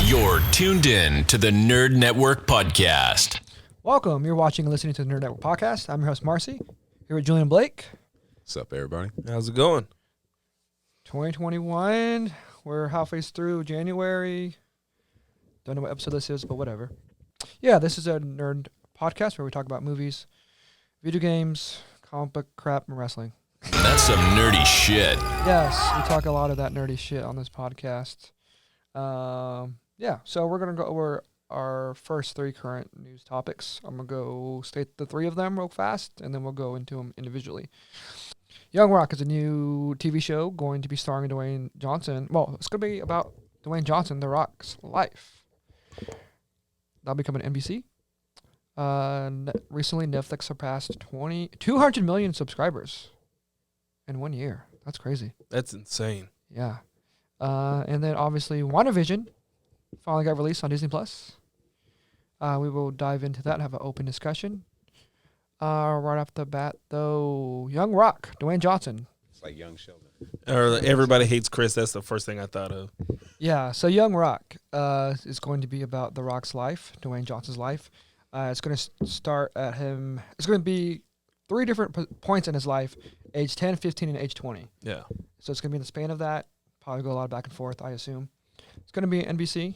You're tuned in to the Nerd Network Podcast. Welcome. You're watching and listening to the Nerd Network Podcast. I'm your host, Marcy. Here with Julian and Blake. What's up, everybody? How's it going? 2021. We're halfway through January. Don't know what episode this is, but whatever. Yeah, this is a Nerd Podcast where we talk about movies, video games, comic book crap, and wrestling. That's some nerdy shit. Yes, we talk a lot of that nerdy shit on this podcast. Yeah, so we're going to go over our first three current news topics. I'm going to go state the three of them real fast, and then we'll go into them individually. Young Rock is a new TV show going to be starring Dwayne Johnson. Well, it's going to be about Dwayne Johnson, The Rock's life. That'll be coming to NBC. Recently, Netflix surpassed 200 million subscribers in 1 year. That's crazy. That's insane. Yeah. And then, obviously, Wandavision finally got released on Disney+. We will dive into that and have an open discussion. Right off the bat, though, Young Rock, Dwayne Johnson. It's like Young Sheldon. Or Everybody Hates Chris. That's the first thing I thought of. Yeah, so Young Rock is going to be about The Rock's life, Dwayne Johnson's life. It's going to start at him. It's going to be three different points in his life, age 10, 15, and age 20. Yeah. So it's going to be in the span of that. Probably go a lot back and forth, I assume. It's going to be NBC.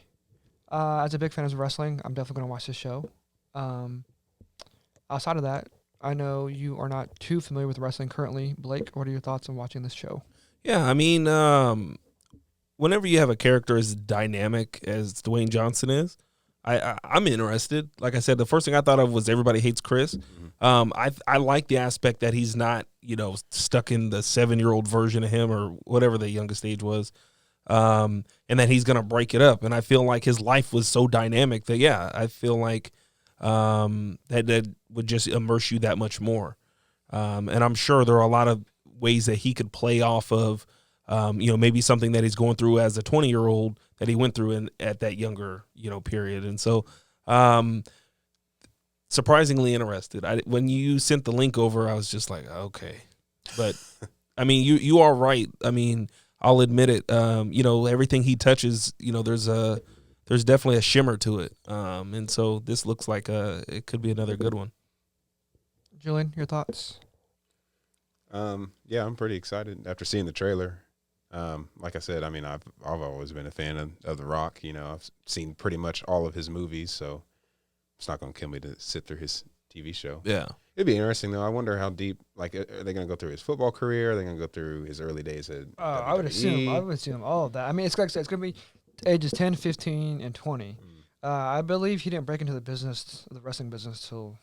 As a big fan of wrestling, I'm definitely going to watch this show. Outside of that, I know you are not too familiar with wrestling currently. Blake, what are your thoughts on watching this show? Yeah, I mean, whenever you have a character as dynamic as Dwayne Johnson is, I'm interested. Like I said, the first thing I thought of was Everybody Hates Chris. I like the aspect that he's not, stuck in the 7-year-old version of him or whatever the youngest age was, and that he's going to break it up. And I feel like his life was so dynamic that, yeah, I feel like that would just immerse you that much more. And I'm sure there are a lot of ways that he could play off of, maybe something that he's going through as a 20-year-old that he went through at that younger, period. And so, surprisingly interested. When you sent the link over, I was just like, okay. But, I mean, you are right. I mean, I'll admit it. Everything he touches, there's definitely a shimmer to it. And so this looks like it could be another good one. Julian, your thoughts? Yeah, I'm pretty excited after seeing the trailer. Like I said, I mean, I've always been a fan of The Rock. I've seen pretty much all of his movies, so it's not going to kill me to sit through his TV show. Yeah. It'd be interesting, though. I wonder how deep, like, are they going to go through his football career? Are they going to go through his early days at WWE? I would assume all of that. I mean, it's going to be ages 10, 15, and 20. I believe he didn't break into the wrestling business till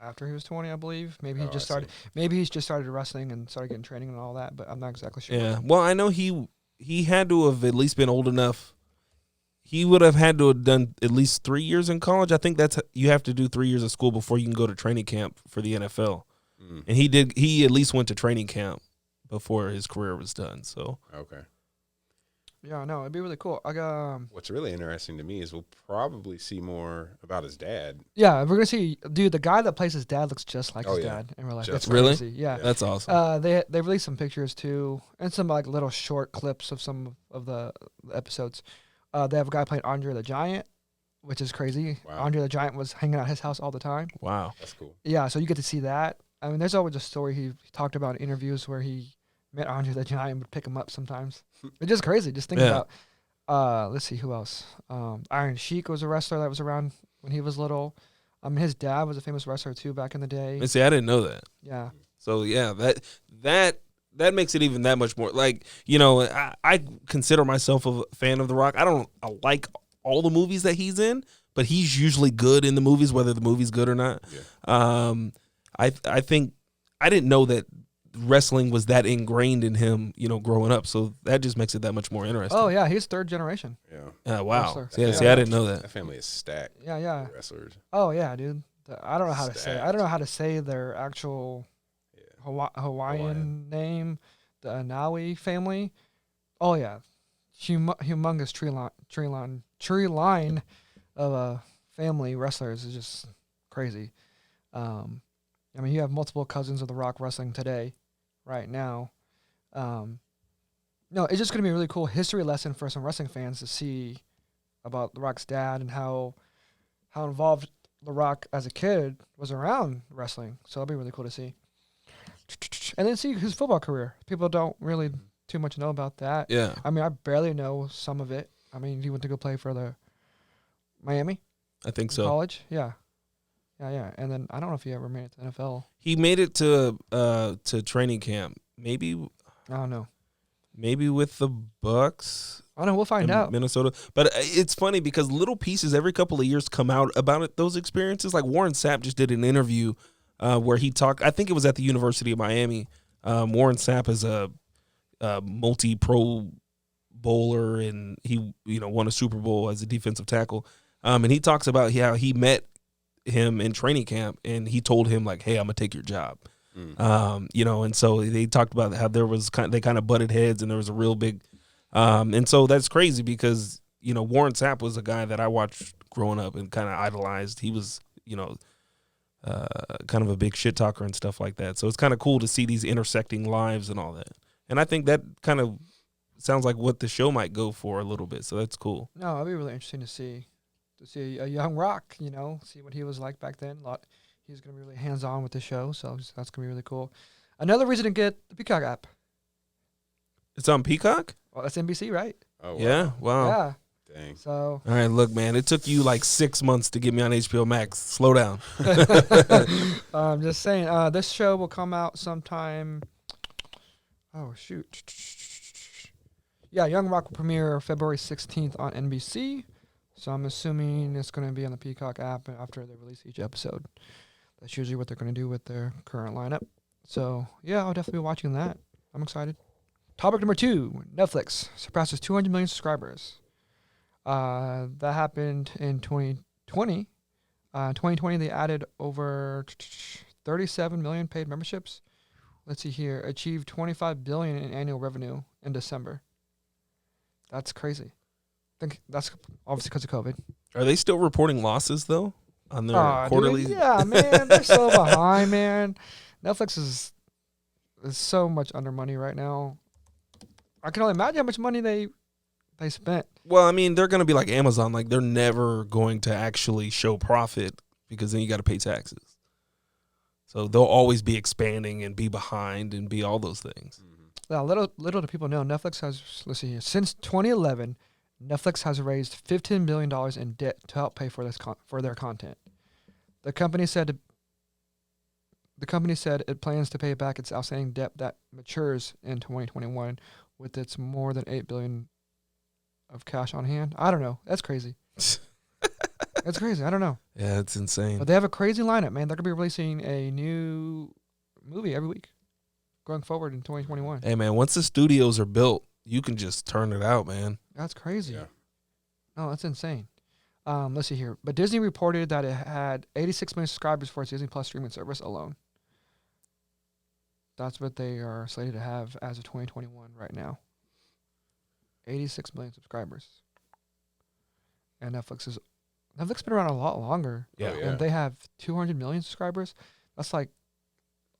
after he was 20, I believe. Maybe he just started wrestling and started getting training and all that, but I'm not exactly sure. Yeah. Well, I know he had to have at least been old enough. He would have had to have done at least 3 years in college. I think you have to do 3 years of school before you can go to training camp for the NFL. And he at least went to training camp before his career was done. So okay. Yeah, no, it'd be really cool. What's really interesting to me is we'll probably see more about his dad. Yeah, we're gonna see, dude. The guy that plays his dad looks just like his dad in real life. That's really crazy. Yeah, that's awesome. They released some pictures too, and some like little short clips of some of the episodes. They have a guy playing Andre the Giant, which is crazy. Wow. Andre the Giant was hanging out at his house all the time. Wow, that's cool. Yeah, so you get to see that. I mean, there's always a story he talked about in interviews where he met Andre the Giant and would pick him up sometimes. It's just crazy. Just think about. Let's see who else. Iron Sheik was a wrestler that was around when he was little. His dad was a famous wrestler too back in the day. See, I didn't know that. Yeah. So yeah, that makes it even that much more. Like, I consider myself a fan of The Rock. I like all the movies that he's in, but he's usually good in the movies, whether the movie's good or not. Yeah. I think I didn't know that wrestling was that ingrained in him, growing up. So that just makes it that much more interesting. Oh yeah, he's third generation. Yeah. Wow. See, I didn't know that. That family is stacked. Yeah. Wrestlers. Oh yeah, dude. I don't know how to say. I don't know how to say their actual Hawaiian name. The Anawi family. Oh yeah, humongous tree line of family wrestlers is just crazy. I mean, you have multiple cousins of The Rock wrestling today, right now. No, it's just going to be a really cool history lesson for some wrestling fans to see about The Rock's dad and how involved The Rock as a kid was around wrestling. So that'd be really cool to see. And then see his football career. People don't really too much know about that. Yeah. I mean, I barely know some of it. I mean, he went to go play for the Miami I think in so. college. Yeah. Yeah. And then I don't know if he ever made it to the NFL. He made it to training camp. Maybe I don't know. with the Bucks. I don't know. We'll find in out. Minnesota. But it's funny because little pieces every couple of years come out about it, those experiences. Like Warren Sapp just did an interview where he talked, I think it was at the University of Miami. Warren Sapp is a multi-pro bowler, and he won a Super Bowl as a defensive tackle. And he talks about how he met him in training camp, and he told him like, hey, I'm going to take your job. And so they talked about how they kind of butted heads, and there was a real big and so that's crazy because, Warren Sapp was a guy that I watched growing up and kind of idolized. He was, kind of a big shit talker and stuff like that. So it's kind of cool to see these intersecting lives and all that. And I think that kind of sounds like what the show might go for a little bit. So that's cool. No, it'd be really interesting to see a young Rock, see what he was like back then. He's going to be really hands-on with the show, so that's going to be really cool. Another reason to get the Peacock app. It's on Peacock? Well, that's NBC, right? Oh, wow. Yeah. Wow. Yeah. Dang. So All right, look, man, it took you like 6 months to get me on HBO Max. Slow down. I'm just saying, this show will come out sometime. Oh, shoot. Yeah, Young Rock will premiere February 16th on NBC. So I'm assuming it's going to be on the Peacock app after they release each episode. That's usually what they're going to do with their current lineup. So, yeah, I'll definitely be watching that. I'm excited. Topic number 2, Netflix surpasses 200 million subscribers. That happened in 2020. 2020, they added over 37 million paid memberships. Let's see here. Achieved 25 billion in annual revenue in December. That's crazy. I think that's obviously because of COVID. Are they still reporting losses, though, on their quarterly? Dude, yeah, man. They're so behind, man. Netflix is so much under money right now. I can only imagine how much money they spent. Well, I mean, they're going to be like Amazon. Like, they're never going to actually show profit because then you got to pay taxes. So they'll always be expanding and be behind and be all those things. Now, little do people know, Netflix has, let's see here, since 2011, Netflix has raised $15 billion in debt to help pay for their content. The company said it plans to pay back its outstanding debt that matures in 2021 with its more than $8 billion of cash on hand. I don't know. That's crazy. That's crazy. I don't know. Yeah, it's insane. But they have a crazy lineup, man. They're going to be releasing a new movie every week going forward in 2021. Hey, man, once the studios are built, you can just turn it out, man. That's crazy. Yeah. No, that's insane. Let's see here. But Disney reported that it had 86 million subscribers for its Disney Plus streaming service alone. That's what they are slated to have as of 2021 right now. 86 million subscribers. And Netflix been around a lot longer. Yeah. Oh, yeah. And they have 200 million subscribers. That's like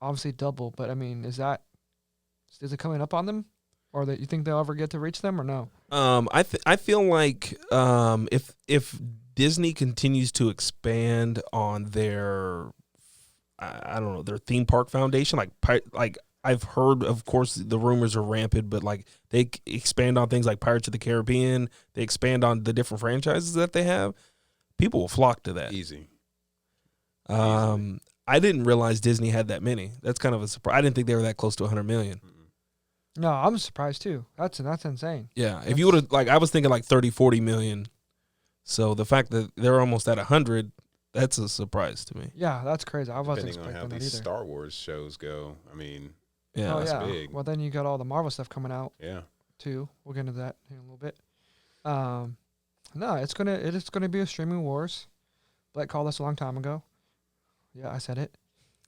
obviously double, but I mean, is it coming up on them? Or that you think they'll ever get to reach them or no? I feel like if Disney continues to expand on their I don't know, their theme park foundation, like I've heard, of course, the rumors are rampant, but like they expand on things like Pirates of the Caribbean, they expand on the different franchises that they have, people will flock to that. Easy. I didn't realize Disney had that many. That's kind of a surprise. I didn't think they were that close to 100 million. No, I'm surprised too. That's insane. Yeah, if you would have, like, I was thinking like 30, 40 million. So the fact that they're almost at 100, that's a surprise to me. Yeah, that's crazy. I wasn't Depending on expecting how that these either. Star Wars shows go, I mean, Yeah. Oh that's yeah. big. Well, then you got all the Marvel stuff coming out yeah. too. We'll get into that in a little bit. No, it is gonna be a streaming wars. Blake called us a long time ago. Yeah, I said it.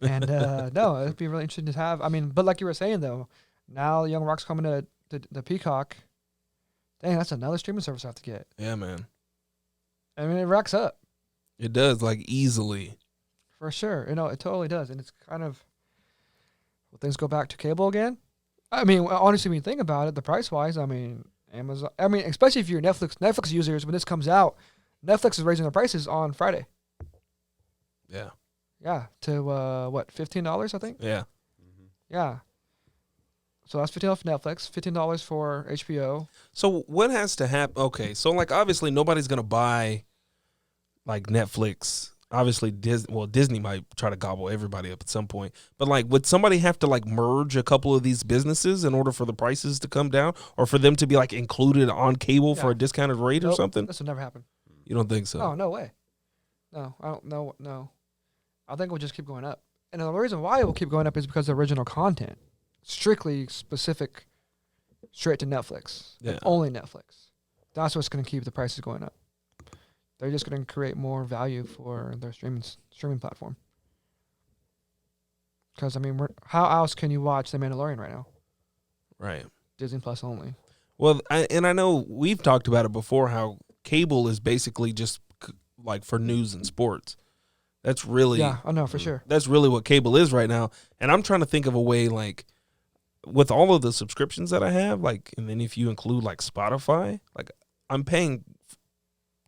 And no, it'd be really interesting to have. I mean, but like you were saying though, now Young Rock's coming to the Peacock. Dang, that's another streaming service I have to get. Yeah, man. I mean, it racks up It does, like, easily. for sure. You know, it totally does, and it's kind of. Will things go back to cable again? I mean, honestly, when you think about it, the price wise, I mean, Amazon. I mean, especially if you're Netflix users. When this comes out, Netflix is raising their prices on Friday. Yeah. Yeah, to $15? I think. Yeah. Yeah. So that's $15 for Netflix, $15 for HBO. So what has to happen? Okay, so like obviously nobody's gonna buy like Netflix. Obviously, Disney might try to gobble everybody up at some point. But like, would somebody have to like merge a couple of these businesses in order for the prices to come down, or for them to be like included on cable for a discounted rate or something? This will never happen. You don't think so? Oh, no way. No, I don't know. No, I think it will just keep going up. And the reason why it will keep going up is because of original content, strictly specific, straight to Netflix, Yeah. only Netflix. That's what's going to keep the prices going up. They're just going to create more value for their streaming platform. Because I mean, how else can you watch The Mandalorian right now? Right. Disney Plus only. Well, I know we've talked about it before. How cable is basically just like for news and sports. That's really I know for sure. That's really what cable is right now. And I'm trying to think of a way like with all of the subscriptions that I have, like, and then if you include like Spotify, like I'm paying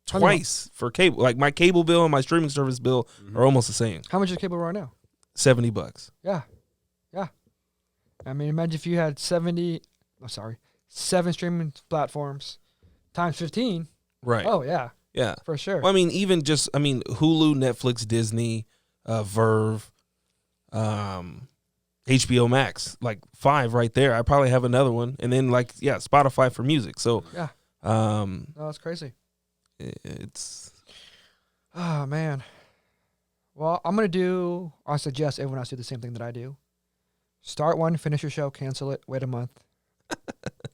twice for cable. Like my cable bill and my streaming service bill are almost the same. How much is cable right now? $70. Yeah. I mean, imagine if you had 7 streaming platforms times 15. Right. Oh yeah, Yeah. for sure. Well, I mean, Hulu, Netflix, Disney, Verve, HBO Max, like 5 right there. I probably have another one, and then Spotify for music. So Yeah. No, that's crazy. it's Oh man. Well, I suggest everyone else do the same thing that I do. Start one, finish your show, cancel it, wait a month,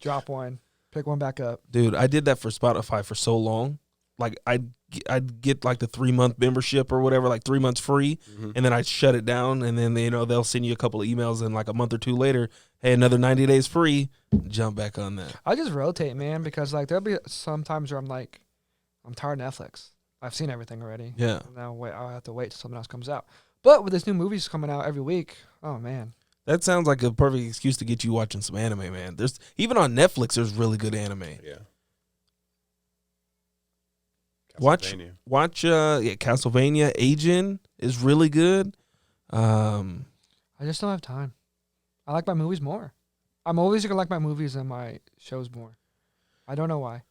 drop one, pick one back up. dude. I did that for Spotify for so long. Like I'd get like the 3-month membership or whatever, like 3 months free, and then I'd shut it down, and then they'll send you a couple of emails, and like a month or two later, hey, another 90 days free. Jump back on that. I just rotate, man, because like there'll be some times where I'm like, I'm tired of Netflix. I've seen everything already. Yeah. Now I'll have to wait till something else comes out. But with this new movies coming out every week, oh man. That sounds like a perfect excuse to get you watching some anime, man. There's even on Netflix, there's really good anime. Yeah. Watch Castlevania. Agent is really good. I just don't have time. I like my movies more. I'm always gonna like my movies and my shows more. I don't know why.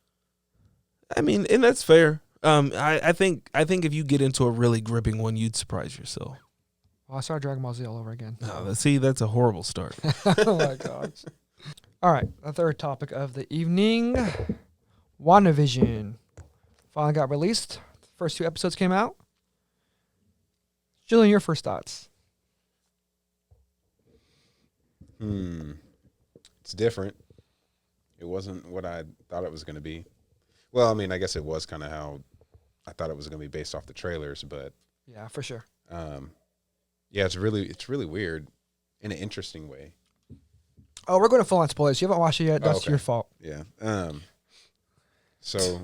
I mean, and that's fair. I think if you get into a really gripping one, you'd surprise yourself. Well, I started Dragon Ball Z all over again. No, see, that's a horrible start. Oh my gosh. All right, the third topic of the evening, Wandavision. Finally got released. The first 2 episodes came out. Julian, your first thoughts? It's different. It wasn't what I thought it was going to be. Well, I mean, I guess it was kind of how I thought it was going to be based off the trailers, but Yeah, for sure. yeah, it's really weird in an interesting way. Oh, we're going to full on spoilers. You haven't watched it yet. That's okay. your fault. Yeah. So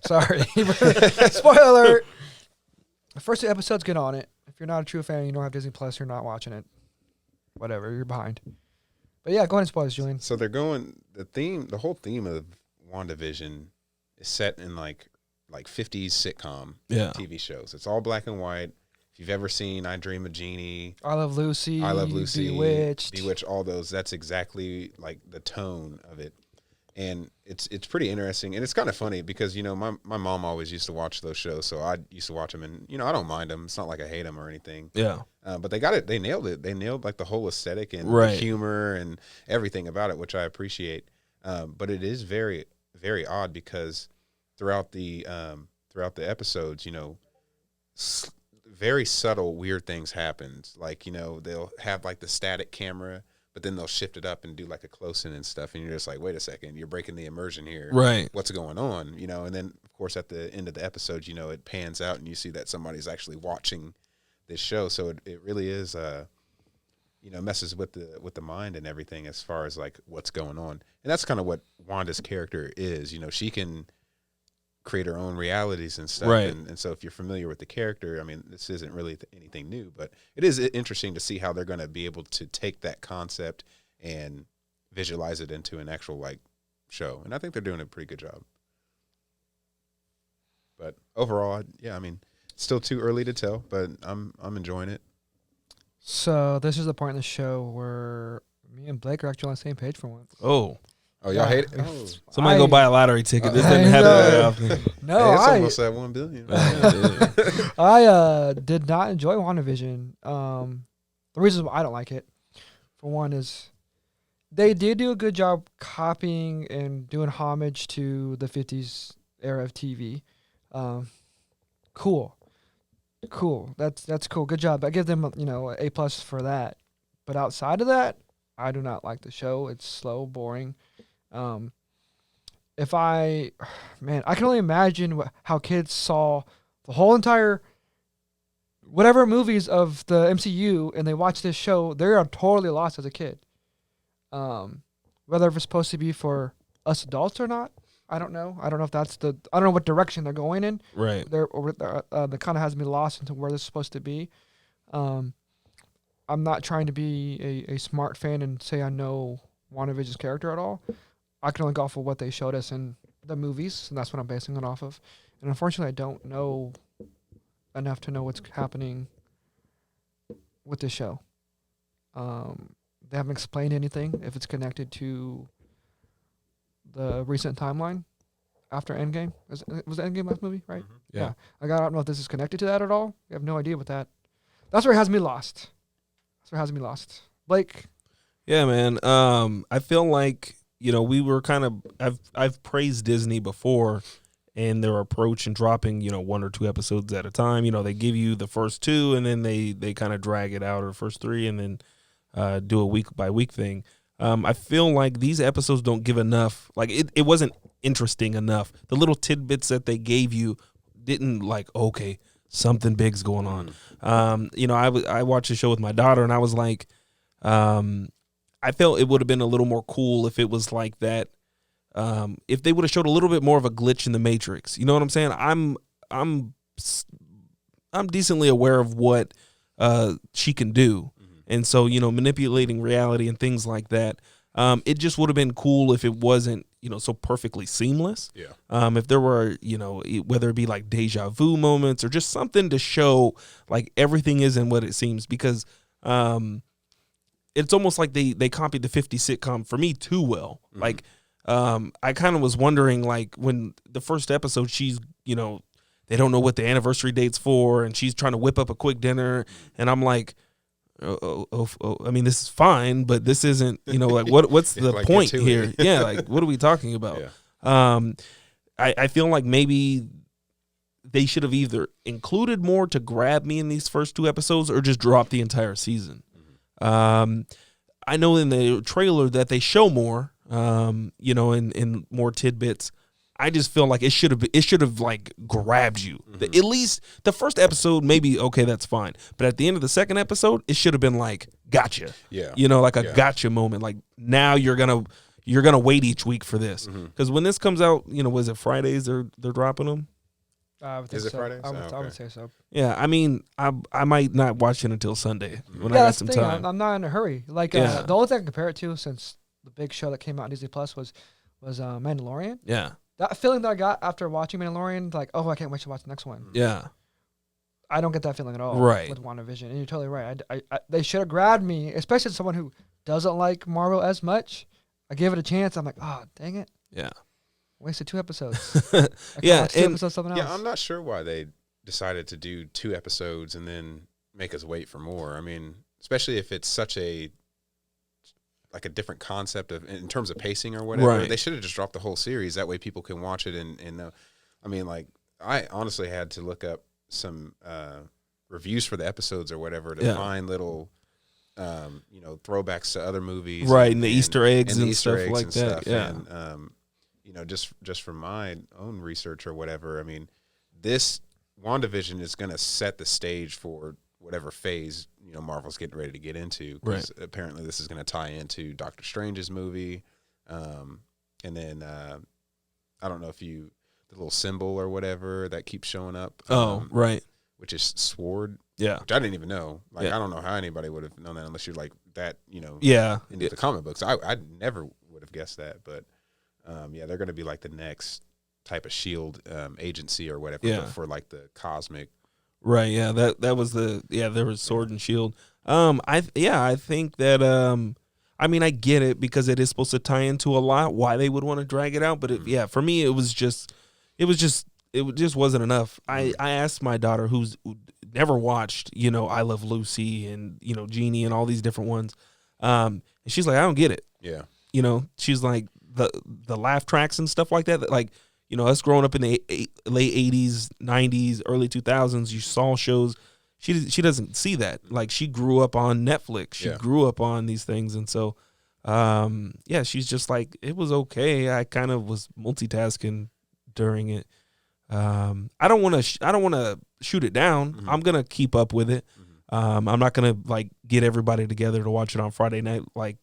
Sorry. Spoiler alert. The first 2 episodes, get on it. If you're not a true fan, you don't have Disney Plus, you're not watching it. Whatever, you're behind. But yeah, go ahead and spoilers, Julian. So the whole theme of WandaVision is set in like 50s sitcom TV shows. It's all black and white. If you've ever seen I Dream of Jeannie, I Love Lucy, Bewitched, all those, that's exactly like the tone of it. And it's pretty interesting, and it's kind of funny because my mom always used to watch those shows, so I used to watch them, and I don't mind them. It's not like I hate them or anything. Yeah. But they got it. They nailed it. They nailed like the whole aesthetic and the humor and everything about it, which I appreciate. But it is very, very odd because throughout the episodes, very subtle weird things happen. Like they'll have like the static camera, but then they'll shift it up and do like a close-in and stuff, and you're just like, wait a second, you're breaking the immersion here. Right. What's going on? And then, of course, at the end of the episode, it pans out and you see that somebody's actually watching this show. So it really is, messes with the mind and everything as far as like what's going on. And that's kind of what Wanda's character is. She can create her own realities and stuff. Right. And so if you're familiar with the character, I mean, this isn't really anything new, but it is interesting to see how they're going to be able to take that concept and visualize it into an actual like show, and I think they're doing a pretty good job. But overall, I mean, it's still too early to tell, but I'm enjoying it. So this is the point in the show where me and Blake are actually on the same page for once. Oh, y'all Yeah. hate it? Oh. somebody go buy a lottery ticket. This I doesn't happen know. very often. No, Hey, it's I almost at 1 billion. I did not enjoy WandaVision. The reason why I don't like it, for one, is they did do a good job copying and doing homage to the 50s era of TV. Cool. That's cool. Good job. I give them A+ for that. But outside of that, I do not like the show. It's slow, boring. I can only imagine how kids saw the whole entire whatever movies of the MCU and they watch this show. They are totally lost as a kid. Whether it's supposed to be for us adults or not, I don't know. I don't know if I don't know what direction they're going in. Right. That kind of has me lost into where this is supposed to be. I'm not trying to be a smart fan and say I know WandaVision's character at all. I can only go off of what they showed us in the movies, and that's what I'm basing it off of. And unfortunately, I don't know enough to know what's happening with this show. They haven't explained anything, if it's connected to the recent timeline after Endgame. Was Endgame last movie, right? Mm-hmm. Yeah. I don't know if this is connected to that at all. I have no idea what that. That's where it has me lost. Blake. Yeah, man. I feel like, we were kind of, I've praised Disney before and their approach in dropping, 1 or 2 episodes at a time. They give you the first 2 and then they kind of drag it out, or the first 3, and then do a week by week thing. I feel like these episodes don't give enough. Like it wasn't interesting enough. The little tidbits that they gave you didn't okay, something big's going on. I watched the show with my daughter and I was like, I felt it would have been a little more cool if it was like that. If they would have showed a little bit more of a glitch in the Matrix. You know what I'm saying? I'm decently aware of what she can do. And so, manipulating reality and things like that, it just would have been cool if it wasn't, so perfectly seamless. Yeah. If there were, whether it be like deja vu moments or just something to show like everything isn't what it seems, because it's almost like they copied the 50s sitcom for me too well. Mm-hmm. Like, I kind of was wondering, like, when the first episode, she's, they don't know what the anniversary date's for, and she's trying to whip up a quick dinner, and I'm like, I mean, this is fine, but this isn't, what's the like point here? Yeah, like, what are we talking about? Yeah. I feel like maybe they should have either included more to grab me in these first 2 episodes or just drop the entire season. Mm-hmm. I know in the trailer that they show more, in more tidbits. I just feel like it should have like grabbed you. Mm-hmm. At least the first episode, maybe, okay, that's fine. But at the end of the second episode, it should have been like, gotcha. Yeah. Like a gotcha moment. Like, now you're gonna wait each week for this. Because when this comes out, was it Fridays they're dropping them? Is it Fridays? I would say so. Yeah, I mean, I might not watch it until Sunday when I got some thing. time. I'm not in a hurry. Like, the only thing I can compare it to, since the big show that came out on Disney Plus was Mandalorian. Yeah. That feeling that I got after watching Mandalorian, like, oh, I can't wait to watch the next one. Yeah. I don't get that feeling at all. Right. With WandaVision, and you're totally right. I they should have grabbed me, especially as someone who doesn't like Marvel as much. I gave it a chance. I'm like, oh, dang it. Yeah. Wasted 2 episodes. Yeah. Watch 2 episodes, something else. Yeah, I'm not sure why they decided to do 2 episodes and then make us wait for more. I mean, especially if it's such a different concept in terms of pacing or whatever. Right. They should have just dropped the whole series. That way people can watch it and know. I mean, like, I honestly had to look up some reviews for the episodes or whatever to find little, throwbacks to other movies. Right, and the Easter eggs and Easter stuff eggs like and that. stuff. Yeah. And, just from my own research or whatever, I mean, this WandaVision is going to set the stage for whatever phase Marvel's getting ready to get into. Because apparently this is going to tie into Doctor Strange's movie, and then I don't know if the little symbol or whatever that keeps showing up. Right. Which is sword. Yeah. Which I didn't even know. Like, I don't know how anybody would have known that unless you're like that. Yeah. Into the comic books. I never would have guessed that, but. Yeah, they're going to be like the next type of Shield agency or whatever, but for like the cosmic. Right. Yeah. That was there was Sword and Shield. I think that I mean, I get it because it is supposed to tie into a lot why they would want to drag it out, but for me it just wasn't enough. I asked my daughter who never watched, I Love Lucy and Genie and all these different ones. And she's like, I don't get it. Yeah. She's like the laugh tracks and stuff like that like us growing up in the late 80s, 90s, early 2000s, you saw shows. She doesn't see that. Like, she grew up on Netflix. She grew up on these things. And so, she's just like, it was okay. I kind of was multitasking during it. I don't want to shoot it down. Mm-hmm. I'm going to keep up with it. Mm-hmm. I'm not going to, like, get everybody together to watch it on Friday night like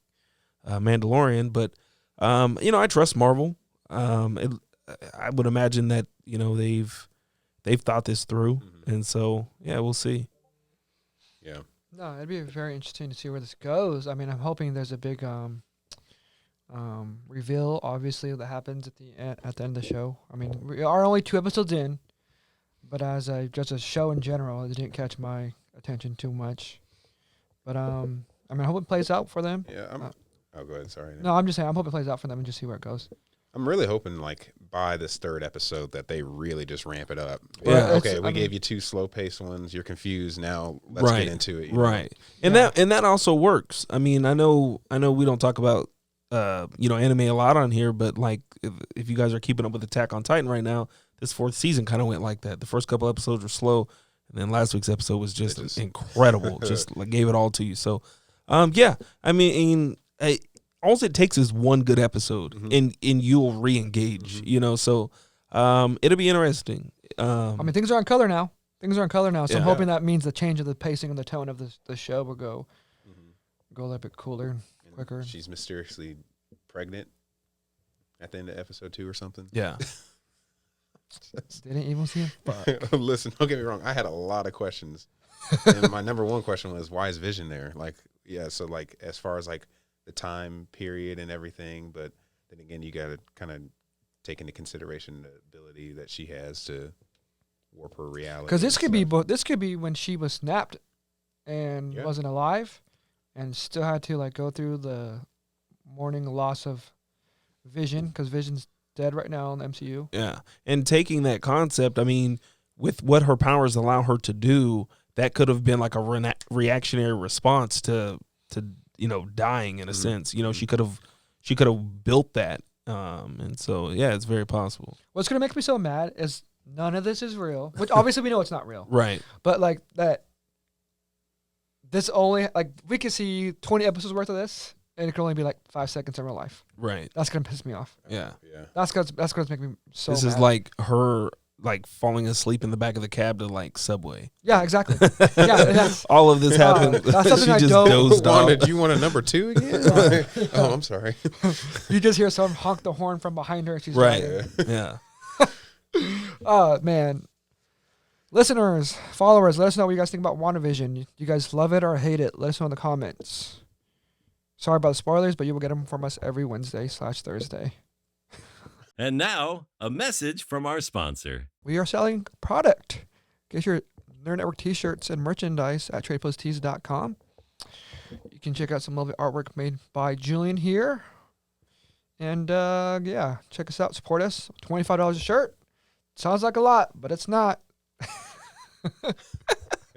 Mandalorian. But, I trust Marvel. I would imagine that they've thought this through, and so we'll see. Yeah. No, it'd be very interesting to see where this goes. I mean, I'm hoping there's a big reveal, obviously, that happens at the end of the show. I mean, we are only 2 episodes in, but as just a show in general, it didn't catch my attention too much. But I hope it plays out for them. Yeah. Go ahead. Sorry. No, I'm just saying, I'm hoping it plays out for them and just see where it goes. I'm really hoping, like, by this 3rd episode that they really just ramp it up. Yeah. Okay, we gave you 2 slow-paced ones. You're confused. Now let's get into it. Right. And that also works. I mean, I know we don't talk about anime a lot on here, but like if you guys are keeping up with Attack on Titan right now, this 4th season kind of went like that. The first couple episodes were slow, and then last week's episode was just incredible. Just like gave it all to you. So, I mean, all it takes is one good episode, and you'll re-engage. So it'll be interesting. Things are on color now. So I'm hoping that means the change of the pacing and the tone of the show will go a little bit cooler and quicker. She's mysteriously pregnant at the end of episode 2 or something. Yeah. Didn't even see him. Listen, don't get me wrong. I had a lot of questions, and my number one question was, why is Vision there? Like, so like as far as like the time period and everything, but then again, you got to kind of take into consideration the ability that she has to warp her reality. Because this could be when she was snapped and wasn't alive, and still had to like go through the mourning loss of Vision, because Vision's dead right now in the MCU. Yeah, and taking that concept, I mean, with what her powers allow her to do, that could have been like a reactionary response to dying in a sense. She could have built that, and so it's very possible. What's gonna make me so mad is none of this is real, which obviously we know it's not real, right? But like that, this only like we can see 20 episodes worth of this, and it can only be like 5 seconds in real life. Right. That's gonna piss me off. Yeah. That's gonna make me so. This mad. is like her like falling asleep in the back of the cab to like Subway. Yeah, exactly. Yeah, all of this happened. That's something she I just don't. dozed off. Wanda, do you want a number 2 again? Oh, I'm sorry. You just hear someone honk the horn from behind her. And she's right. Yeah. Oh man, listeners, followers, let us know what you guys think about WandaVision. You guys love it or hate it? Let us know in the comments. Sorry about the spoilers, but you will get them from us every Wednesday/Thursday. And now, a message from our sponsor. We are selling product. Get your Nerd Network t-shirts and merchandise at TradePlusTees.com. You can check out some lovely artwork made by Julian here. And, check us out. Support us. $25 a shirt. Sounds like a lot, but it's not. It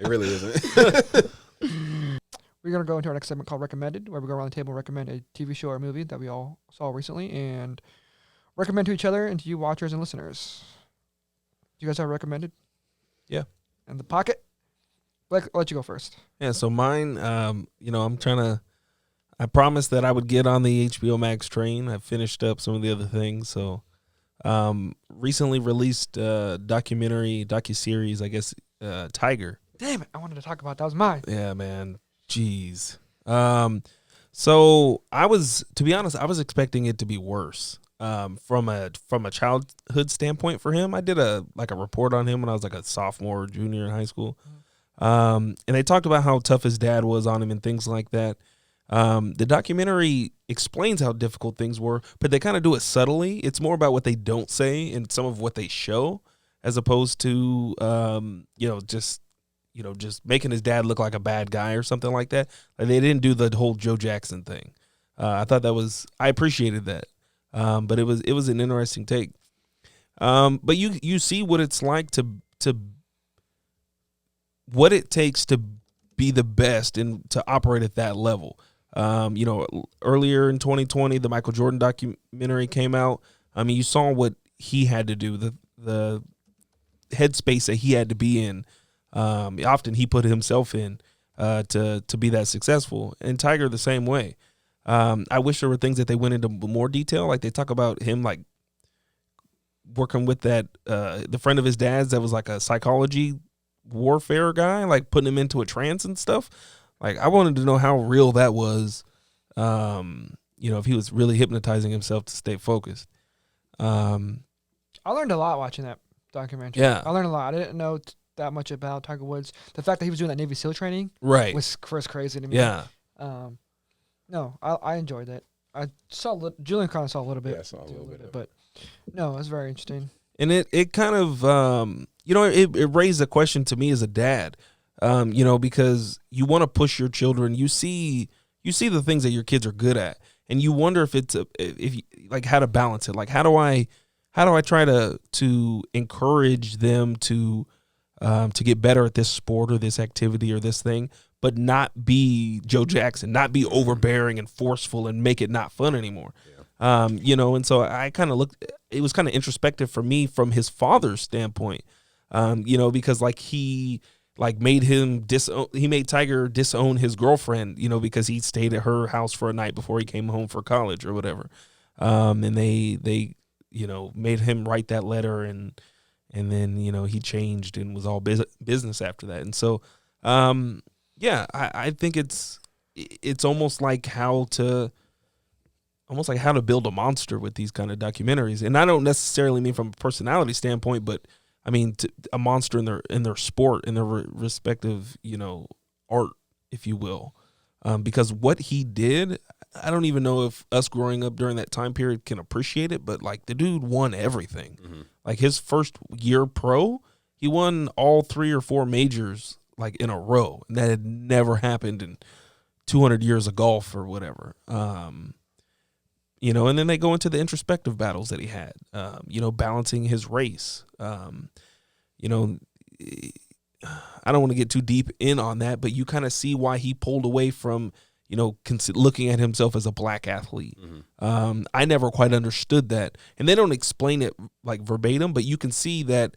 really isn't. We're going to go into our next segment called Recommended, where we go around the table and recommend a TV show or movie that we all saw recently and recommend to each other and to you watchers and listeners. Do you guys have recommended? Yeah. In the pocket? I'll let you go first. Yeah, so mine, I promised that I would get on the HBO Max train. I finished up some of the other things. So recently released docuseries, I guess, Tiger. Damn it, I wanted to talk about that. Was mine. Yeah, man. Jeez. So to be honest, I was expecting it to be worse. From a childhood standpoint for him. I did a report on him when I was like a sophomore or junior in high school. And they talked about how tough his dad was on him and things like that. The documentary explains how difficult things were, but they kind of do it subtly. It's more about what they don't say and some of what they show, as opposed to just making his dad look like a bad guy or something like that. Like, they didn't do the whole Joe Jackson thing. I thought I appreciated that. But it was an interesting take. But you see what it's like to what it takes to be the best and to operate at that level. Earlier in 2020, the Michael Jordan documentary came out. I mean, you saw what he had to do, the headspace that he had to be in. Often he put himself in to be that successful. And Tiger the same way. I wish there were things that they went into more detail. Like, they talk about him like working with that the friend of his dad's that was like a psychology warfare guy, like putting him into a trance and stuff. Like, I wanted to know how real that was. If he was really hypnotizing himself to stay focused. I learned a lot watching that documentary. Yeah. I learned a lot. I didn't know that much about Tiger Woods. The fact that he was doing that Navy SEAL training Right. was crazy to me. Yeah. No, I enjoyed it. I saw Julian kind of saw a little bit. Yeah, I saw a little bit of it. But no, it was very interesting. And it kind of, it raised a question to me as a dad, because you want to push your children. You see the things that your kids are good at, and you wonder if it's how to balance it. Like, how do I try to encourage them to get better at this sport or this activity or this thing, but not be Joe Jackson, not be overbearing and forceful and make it not fun anymore. Yeah. And so I kind of looked, it was kind of introspective for me from his father's standpoint, because like he made Tiger disown his girlfriend, because he stayed at her house for a night before he came home for college or whatever. And they made him write that letter and then, he changed and was all business after that. And so, I think it's almost like how to build a monster with these kind of documentaries. And I don't necessarily mean from a personality standpoint, but I mean a monster in their sport, in their respective, art, if you will. Because what he did, I don't even know if us growing up during that time period can appreciate it, but like the dude won everything. Mm-hmm. Like his first year pro, he won all 3 or 4 majors like in a row. And that had never happened in 200 years of golf or whatever. And then they go into the introspective battles that he had, balancing his race. I don't want to get too deep in on that, but you kind of see why he pulled away from, looking at himself as a black athlete. Mm-hmm. I never quite understood that. And they don't explain it like verbatim, but you can see that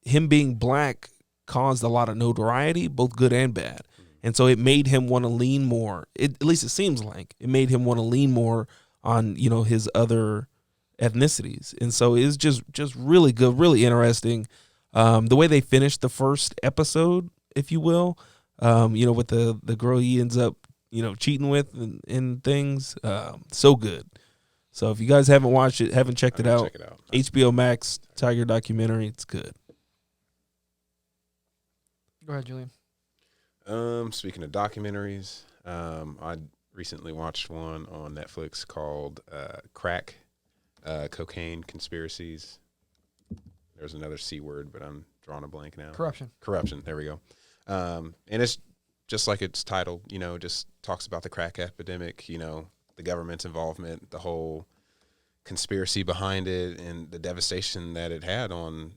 him being black caused a lot of notoriety, both good and bad. And so it made him want to lean more. At least it seems like it made him want to lean more on, his other ethnicities. And so it's just really good, really interesting. The way they finished the first episode, if you will, with the girl he ends up, cheating with and things, so good. So if you guys haven't watched it, haven't checked it out, check it out. HBO Max Tiger documentary, it's good. Go ahead, Julian. Speaking of documentaries, I recently watched one on Netflix called Crack, Cocaine Conspiracies. There's another C word, but I'm drawing a blank now. Corruption, there we go. And it's just like its title, just talks about the crack epidemic, the government's involvement, the whole conspiracy behind it, and the devastation that it had on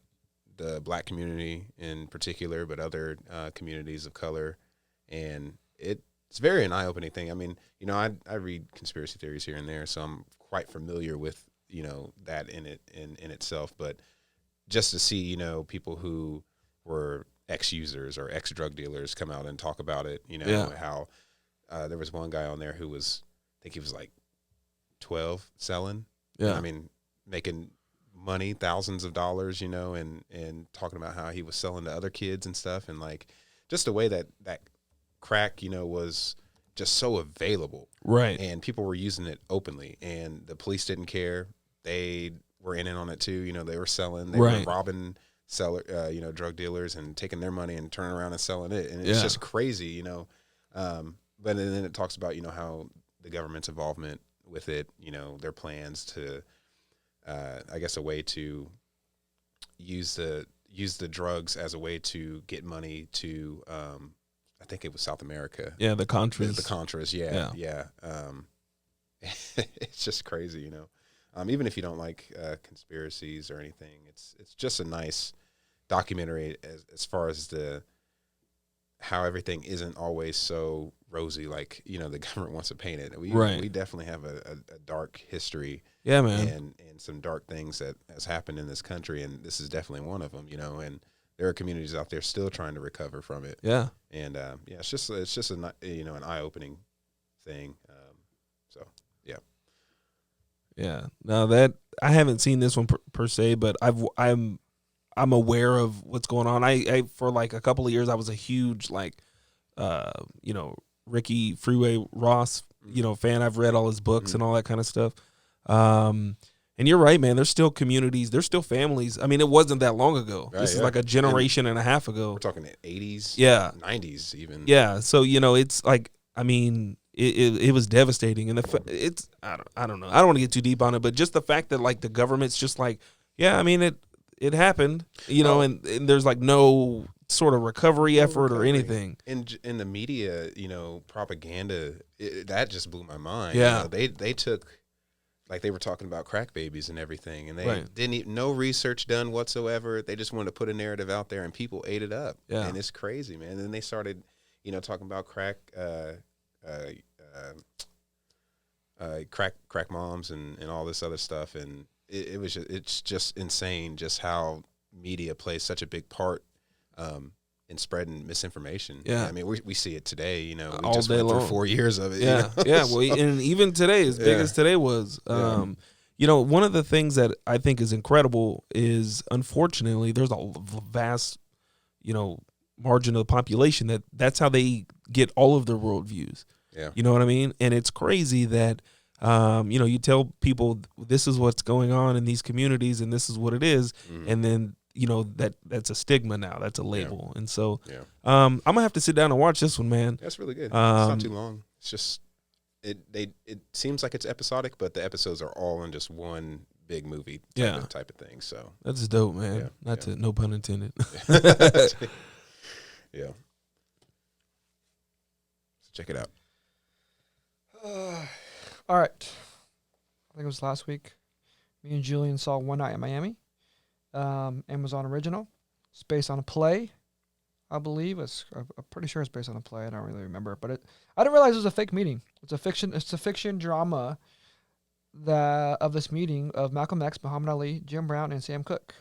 the black community in particular, but other communities of color. And it's very an eye-opening thing. I mean, I read conspiracy theories here and there, so I'm quite familiar with, that in itself. But just to see, people who were ex-users or ex-drug dealers come out and talk about it, how there was one guy on there who was, I think he was like 12 selling. Yeah. I mean, making money, thousands of dollars, and talking about how he was selling to other kids and stuff. And like, just the way that crack, was just so available. Right. And people were using it openly, and the police didn't care. They were in on it too. They were selling, they were robbing drug dealers and taking their money and turning around and selling it. And it's just crazy, but then it talks about, how the government's involvement with it, their plans to, I guess, a way to use the drugs as a way to get money to, I think it was South America. Yeah, the Contras. The Contras, yeah. It's just crazy, even if you don't like conspiracies or anything, it's just a nice documentary as far as how everything isn't always so rosy, like the government wants to paint it. We definitely have a dark history, man, and some dark things that has happened in this country, and this is definitely one of them. And there are communities out there still trying to recover from it. Yeah, and it's just an eye-opening thing. So yeah. Yeah. Now that I haven't seen this one per se, but I'm aware of what's going on. I for like a couple of years I was a huge Ricky Freeway Ross fan. I've read all his books and all that kind of stuff. And you're right, man. There's still communities. There's still families. I mean, it wasn't that long ago. Right, this is like a generation and a half ago. We're talking the 80s, 90s even. Yeah. So it's like, I mean, it was devastating, and it's I don't know. I don't want to get too deep on it, but just the fact that like the government's just like, yeah, I mean it happened, and there's like no sort of recovery effort or anything. In the media, propaganda, that just blew my mind. Yeah, they took, like, they were talking about crack babies and everything, and they didn't even, no research done whatsoever. They just wanted to put a narrative out there, and people ate it up. Yeah, and it's crazy, man. And then they started, talking about crack moms and all this other stuff, and it's just insane just how media plays such a big part in spreading misinformation. Yeah, I mean, we see it today. We all just day went through long. 4 years of it. Yeah, yeah. Well, and even today, as big as today was, one of the things that I think is incredible is, unfortunately, there's a vast, margin of the population that's how they get all of their worldviews. Yeah. You know what I mean? And it's crazy that, you tell people this is what's going on in these communities and this is what it is. Mm-hmm. And then, that's a stigma now. That's a label. Yeah. And so I'm going to have to sit down and watch this one, man. That's really good. It's not too long. It's just, it seems like it's episodic, but the episodes are all in just one big movie type of thing. So that's dope, man. No pun intended. Yeah. So check it out. All right. I think it was last week. Me and Julian saw One Night in Miami. Amazon original. It's based on a play, I believe. I'm pretty sure it's based on a play. I don't really remember, but I didn't realize it was a fake meeting. It's a fiction drama of this meeting of Malcolm X, Muhammad Ali, Jim Brown, and Sam Cooke.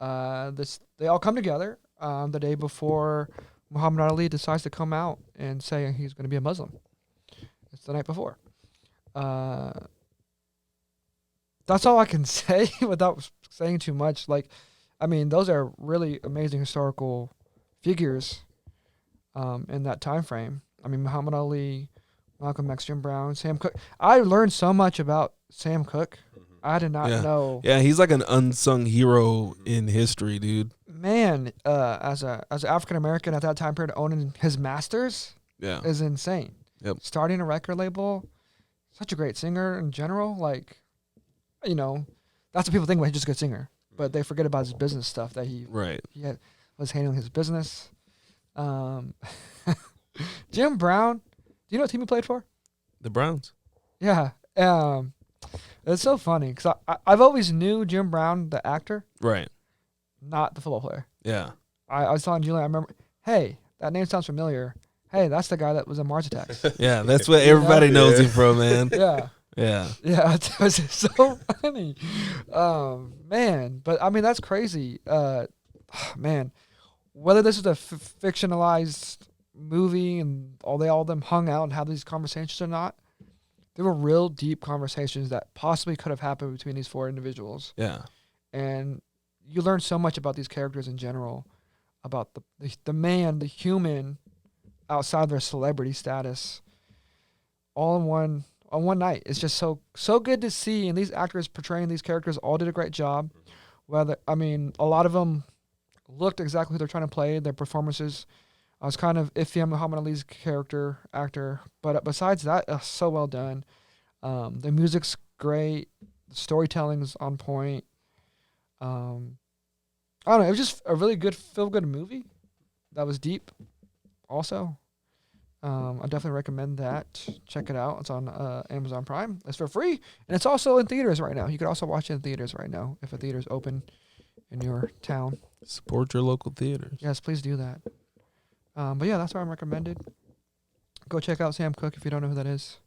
They all come together the day before Muhammad Ali decides to come out and say he's going to be a Muslim. It's the night before. That's all I can say without saying too much. Like, I mean, those are really amazing historical figures in that time frame. I mean, Muhammad Ali, Malcolm X, Jim Brown, Sam Cooke. I learned so much about Sam Cooke. I did not know. Yeah, he's like an unsung hero in history, dude. Man, as an African American at that time period, owning his masters is insane. Yep. Starting a record label, such a great singer in general. Like, that's what people think about. He's just a good singer, but they forget about his business stuff that he was handling his business. Jim Brown, do you know what team he played for? The Browns. Yeah. It's so funny because I've always knew Jim Brown, the actor, right? Not the football player. Yeah. I was telling Julian, I remember, hey, that name sounds familiar. Hey, that's the guy that was in Mars Attacks. Yeah, that's what everybody knows him from, man. Yeah. Yeah. Yeah, it was so funny. Man, but I mean, that's crazy. Man, whether this is a fictionalized movie and all of them hung out and had these conversations or not, there were real deep conversations that possibly could have happened between these four individuals. Yeah. And you learn so much about these characters in general, about the man, the human, outside their celebrity status, all on one night. It's just so good to see, and these actors portraying these characters all did a great job. A lot of them looked exactly who they're trying to play. Their performances I was kind of iffy on Muhammad Ali's actor, but besides that, so well done. The music's great. The storytelling's on point. I don't know. It was just a really good, feel-good movie that was deep also. I definitely recommend that. Check it out. It's on Amazon Prime. It's for free. And it's also in theaters right now. You can also watch it in theaters right now if a theater's open in your town. Support your local theaters. Yes, please do that. But yeah, that's what I'm recommended. Go check out Sam Cooke if you don't know who that is.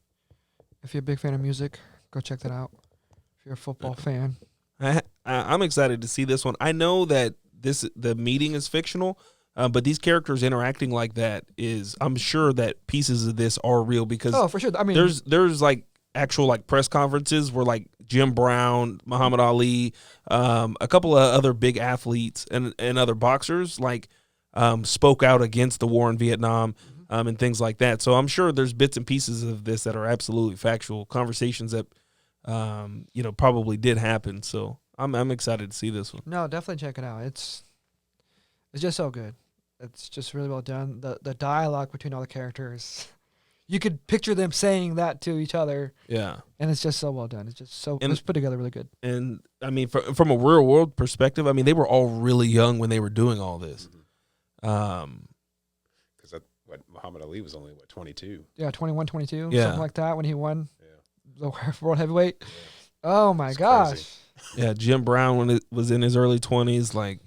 If you're a big fan of music, go check that out. If you're a football fan. I'm excited to see this one. I know that the meeting is fictional, but these characters interacting like that I'm sure that pieces of this are real because for sure. I mean, there's like actual like press conferences where like Jim Brown, Muhammad Ali, a couple of other big athletes and other boxers like spoke out against the war in Vietnam and things like that. So I'm sure there's bits and pieces of this that are absolutely factual conversations that probably did happen. So I'm excited to see this one. No, definitely check it out. It's just so good. It's just really well done. The dialogue between all the characters, you could picture them saying that to each other. Yeah, and it's just so well done. It's just it's put together really good. And I mean, from a real world perspective, I mean, they were all really young when they were doing all this. Because Muhammad Ali was only 22. Yeah, 21, 22, yeah. something like that when he won the world heavyweight. Yeah. Oh my gosh. Crazy. Yeah, Jim Brown when it was in his early 20s, like,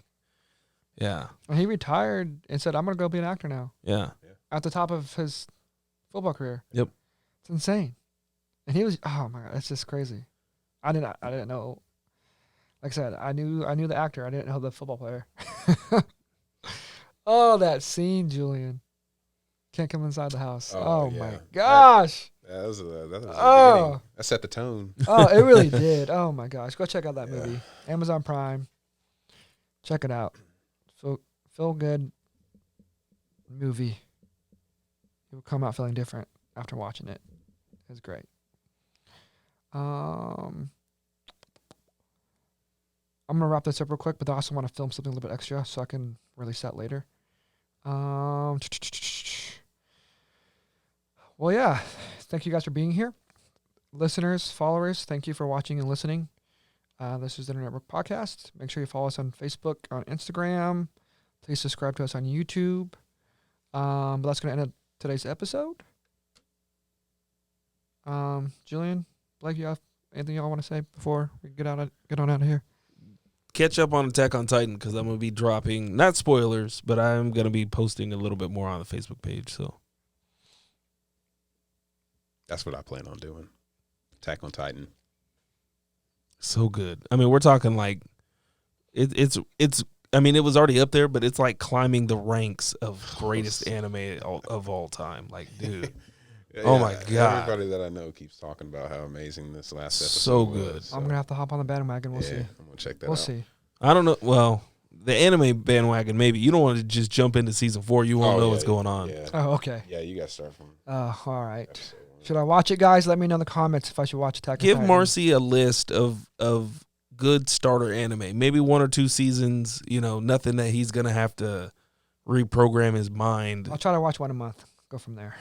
yeah. And he retired and said, "I'm gonna go be an actor now." Yeah. At the top of his football career. Yep. It's insane. And he was, oh my God, that's just crazy. I didn't know. Like I said, I knew the actor. I didn't know the football player. Oh, that scene, Julian. Can't come inside the house. Oh yeah. My gosh. That was that set the tone. Oh, it really did. Oh my gosh. Go check out that movie. Amazon Prime. Check it out. Feel good movie. You will come out feeling different after watching it. It was great. I'm gonna wrap this up real quick, but I also want to film something a little bit extra so I can release that later. Well, yeah. Thank you guys for being here. Listeners, followers, thank you for watching and listening. This is the Nerd Network Podcast. Make sure you follow us on Facebook, on Instagram. Please subscribe to us on YouTube. But that's going to end today's episode. Julian, Blake, you have anything y'all want to say before we get on out of here? Catch up on Attack on Titan because I'm going to be dropping, not spoilers, but I'm going to be posting a little bit more on the Facebook page. So that's what I plan on doing. Attack on Titan. So good. I mean, we're talking like it's. I mean, it was already up there, but it's like climbing the ranks of greatest anime of all time. Like, dude. Oh my God. Everybody that I know keeps talking about how amazing this last episode so good. was. I'm going to have to hop on the bandwagon. We'll see. I'm going to check that out. We'll see. I don't know. Well, the anime bandwagon, maybe. You don't want to just jump into season 4. You won't know what's going on. Yeah. Oh, okay. Yeah, you got to start from. All right. Episode 1. Should I watch it, guys? Let me know in the comments if I should watch Attack on Titan. Give Marcy a list of good starter anime. Maybe 1 or 2 seasons, nothing that he's going to have to reprogram his mind. I'll try to watch one a month. Go from there.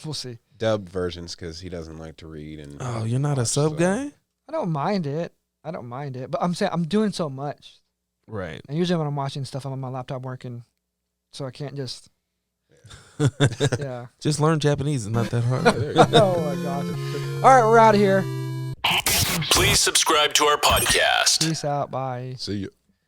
We'll see. Dubbed versions because he doesn't like to read. And you're not a sub guy? I don't mind it. But I'm saying I'm doing so much. Right. And usually when I'm watching stuff, I'm on my laptop working. So I can't just... Yeah. Just learn Japanese. It's not that hard. Oh, my God. All right, we're out of here. Please subscribe to our podcast. Peace out. Bye. See you.